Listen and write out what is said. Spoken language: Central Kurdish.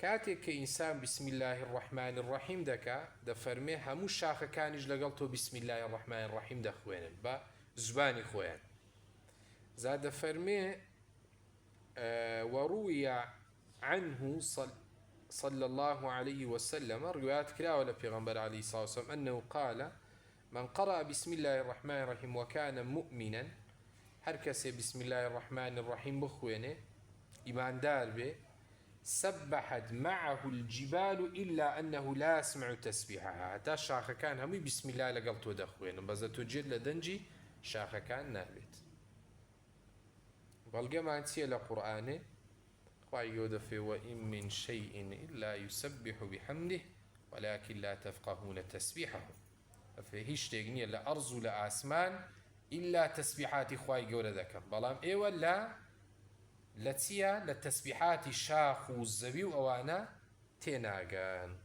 كاتێک کە ئینسان بسم الله الرحمن الرحیم دەکا دەفەرمێ هەموو شاخەکانیش لەگەڵ تۆ بسم الله الرحمن الرحیم دەخوێنن بە زبانی خۆیان. زاد دەفەرمێ وروي عنه صلى الله عليه وسلم روايات كراوة لبيغمبر عليه الصلاة والسلام أنه قال من قرأ بسم الله الرحمن الرحيم وكان مؤمنا هركس بسم الله الرحمن الرحيم بخوينه إيمان دار به سبحت معه الجبال إلا أنه لا يسمع تسبيحها. حتى شاخ كان همي بسم الله لقلت ودخوينه بس تجد لدنجي شاخ كان نابت بلغة ما انتهي لقرآنه ويقول في وإن من شيء إلا يسبح بحمده ولكن لا تفقهون تسبيحه. فهيش تغني لا أرض ولا آسمان إلا تسبيحات خواي جورا ذكر بلام إيه ولا لتسيا للتسبيحات الشاخ والزبي وأوانا تناغان.